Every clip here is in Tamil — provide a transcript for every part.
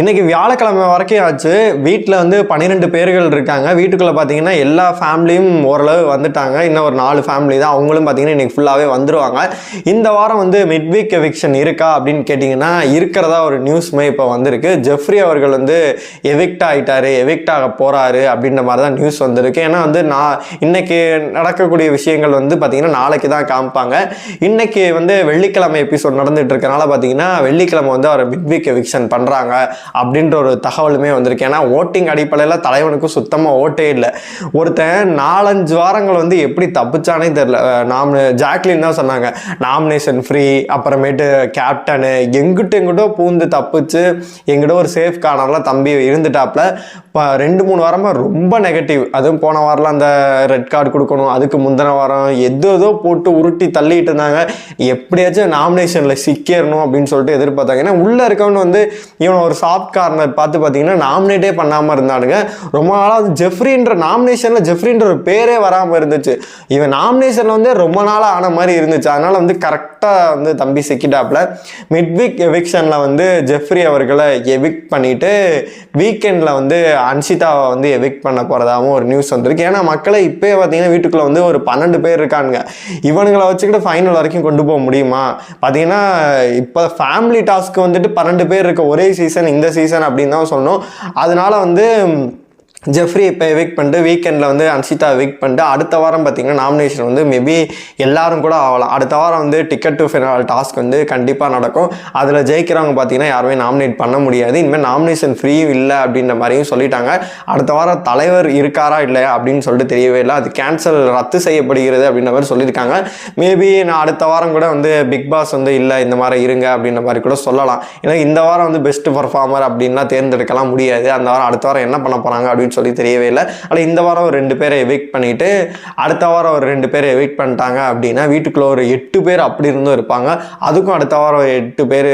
இன்னைக்கு வியாழக்கிழமை வரைக்கும் ஆச்சு. வீட்டில் வந்து 12 பேர்கள் இருக்காங்க. வீட்டுக்குள்ளே பார்த்தீங்கன்னா எல்லா ஃபேமிலியும் ஓரளவு வந்துட்டாங்க. இன்னும் ஒரு 4 ஃபேமிலி தான். அவங்களும் பார்த்தீங்கன்னா இன்னைக்கு ஃபுல்லாகவே வந்துடுவாங்க. இந்த வாரம் வந்து மிட்வீக் எவிக்ஷன் இருக்கா அப்படின்னு கேட்டிங்கன்னா இருக்கிறதா ஒரு நியூஸ்மே இப்போ வந்திருக்கு. ஜெஃப்ரி அவர்கள் வந்து எவிக்ட் ஆகிட்டாரு, எவிக்ட் ஆக போகிறாரு அப்படின்ற மாதிரி தான் நியூஸ் வந்திருக்கு. ஏன்னா வந்து இன்னைக்கு நடக்கக்கூடிய விஷயங்கள் வந்து பார்த்தீங்கன்னா நாளைக்கு தான் காமிப்பாங்க. இன்னைக்கு வந்து வெள்ளிக்கிழமை எபிசோட் நடந்துட்டு இருக்கனால பார்த்தீங்கன்னா வெள்ளிக்கிழமை வந்து அவர் மிட்வீக் எவிக்ஷன் பண்ணுறாங்க அப்படின்ற ஒரு தகவலுமே வந்திருக்கு. ஏன்னா ஓட்டிங் அடிப்படையில் தலைவனுக்கு சுத்தமாக ஓட்டே இல்லை. ஒருத்தன் 4-5 வாரங்கள் வந்து எப்படி தப்பிச்சானே தெரியல. ஜாக்லின் தான் சொன்னாங்க நாமினேஷன் ஃப்ரீ, அப்புறமேட்டு கேப்டனு எங்கிட்டோ பூந்து தப்பிச்சு எங்கிட்ட ஒரு சேஃப் கார்னர்லாம் தம்பி இருந்துட்டாப்ல. இப்போ 2-3 வாரமாக ரொம்ப நெகட்டிவ். அதுவும் போன வாரம்லாம் அந்த ரெட் கார்டு கொடுக்கணும், அதுக்கு முந்தின வாரம் ஏதோ போட்டு உருட்டி தள்ளிட்டு இருந்தாங்க. எப்படியாச்சும் நாமினேஷனில் சிக்கிடணும் அப்படின்னு சொல்லிட்டு எதிர்பார்த்தாங்க. ஏன்னா உள்ளே இருக்கவனு வந்து இவன் ஒரு சாஃப்ட் கார்னர் பார்த்து பார்த்தீங்கன்னா நாமினேட்டே பண்ணாமல் இருந்தானுங்க. ரொம்ப நாளாக ஜெஃப்ரின்ற நாமினேஷனில் ஜெஃப்ரின்ற ஒரு பேரே வராமல் இருந்துச்சு. இவன் நாமினேஷனில் வந்து ரொம்ப நாளாக ஆன மாதிரி இருந்துச்சு. அதனால் வந்து கரெக்டாக வந்து தம்பி சிக்கிட்டாப்ல. மிட்வீக் எவிக்ஷனில் வந்து ஜெஃப்ரி அவர்களை எவிக்ட் பண்ணிவிட்டு வீக்கெண்டில் வந்து அன்ஷிதாவை வந்து எவிக்ட் பண்ண போகிறதாகவும் ஒரு நியூஸ் வந்திருக்கு. ஏன்னா மக்களை இப்போயே பார்த்தீங்கன்னா வீட்டுக்குள்ளே வந்து ஒரு 12 பேர் இருக்கானுங்க. இவனுங்களை வச்சுக்கிட்டு ஃபைனல் வரைக்கும் கொண்டு போக முடியுமா? பார்த்தீங்கன்னா இப்போ ஃபேமிலி டாஸ்க்கு வந்துட்டு 12 பேர் இருக்க ஒரே சீசன் இந்த சீசன் அப்படின்னு தான் சொல்லணும். அதனால வந்து ஜெஃப்ரி இப்போ எவிக்ட் பண்ணிட்டு வீக்கெண்டில் வந்து அன்ஷிதா எவிக்ட் பண்ணிட்டு அடுத்த வாரம் பார்த்தீங்கன்னா நாமினேஷன் வந்து மேபி எல்லாரும் கூட ஆகலாம். அடுத்த வாரம் வந்து டிக்கெட் டு ஃபைனல் டாஸ்க் வந்து கண்டிப்பாக நடக்கும். அதில் ஜெயிக்கிறவங்க பார்த்தீங்கன்னா யாருமே நாமினேட் பண்ண முடியாது. இனிமேல் நாமினேஷன் ஃப்ரீ இல்லை அப்படின்ற மாதிரியும் சொல்லிட்டாங்க. அடுத்த வாரம் தலைவர் இருக்காரா இல்லையா அப்படின்னு சொல்லிட்டு தெரியவே இல்லை. அது கேன்சல் ரத்து செய்யப்படுகிறது அப்படின்ற மாதிரி சொல்லியிருக்காங்க. மேபி நான் அடுத்த வாரம் கூட வந்து பிக் பாஸ் வந்து இல்லை இந்த மாதிரி இருங்க அப்படின்ற மாதிரி கூட சொல்லலாம். ஏன்னா இந்த வாரம் வந்து பெஸ்ட் பர்ஃபார்மர் அப்படின்லாம் தேர்ந்தெடுக்கலாம் முடியாது. அந்த வாரம் அடுத்த வாரம் என்ன பண்ண போகிறாங்க அப்படின்னு சொல்லி தெரியவே இல்லை. ஆனால் இந்த வாரம் ஒரு 2 பேரை எவிக்ட் பண்ணிட்டு அடுத்த வாரம் ஒரு 2 பேரை எவிக்ட் பண்ணிட்டாங்க அப்படின்னா வீட்டுக்குள்ள ஒரு 8 பேர் அப்படி இருந்தும் இருப்பாங்க. அதுக்கும் அடுத்த வாரம் 8 பேர்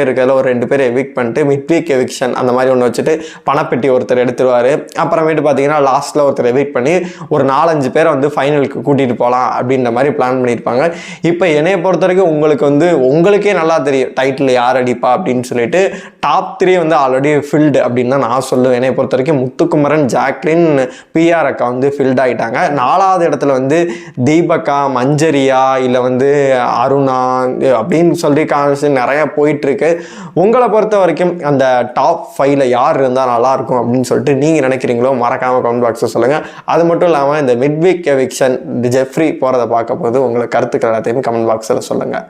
இருக்கிறதுல ஒரு 2 பேரை எவிக்ட் பண்ணிட்டு மிட்வீக் எவிக்ஷன் அந்த மாதிரி ஒன்று வச்சுட்டு பணப்பெட்டி ஒருத்தர் எடுத்துருவார். அப்புறமேட்டு பார்த்தீங்கன்னா லாஸ்ட்டில் ஒருத்தர் எவிக்ட் பண்ணி ஒரு 4-5 பேரை வந்து ஃபைனலுக்கு கூட்டிகிட்டு போகலாம் அப்படின்ற மாதிரி பிளான் பண்ணியிருப்பாங்க. இப்போ என்னைய பொறுத்த வரைக்கும் உங்களுக்கு வந்து உங்களுக்கே நல்லா தெரியும் டைட்டில் யார் அடிப்பா அப்படின்னு சொல்லிட்டு. டாப் 3 வந்து ஆல்ரெடி ஃபில்டு அப்படின்னு தான் நான் சொல்லுவேன். என்னைய பொறுத்த வரைக்கும் முத்துக்குமரன், ஜாக்லின், பிஆர் அக்கா வந்து ஃபில்ட் ஆகிட்டாங்க. 4வது இடத்துல வந்து தீபக்கா, மஞ்சரியா, இல்லை வந்து அருணா அப்படின்னு சொல்லி கான்வர்சேஷன் நிறைய போயிட்டுருக்கு. உங்களை பொறுத்த வரைக்கும் அந்த டாப் 5ல் யார் இருந்தால் நல்லாயிருக்கும் அப்படின்னு சொல்லிட்டு நீங்கள் நினைக்கிறீங்களோ மறக்காமல் கமெண்ட் பாக்ஸில் சொல்லுங்கள். அது மட்டும் இல்லாமல் இந்த மிட்வீக் எவிக்ஷன் ஜெஃப்ரி போகிறத பார்க்க போது உங்களுக்கு கருத்துக்கள் எல்லாத்தையும் கமெண்ட் பாக்ஸில் சொல்லுங்கள்.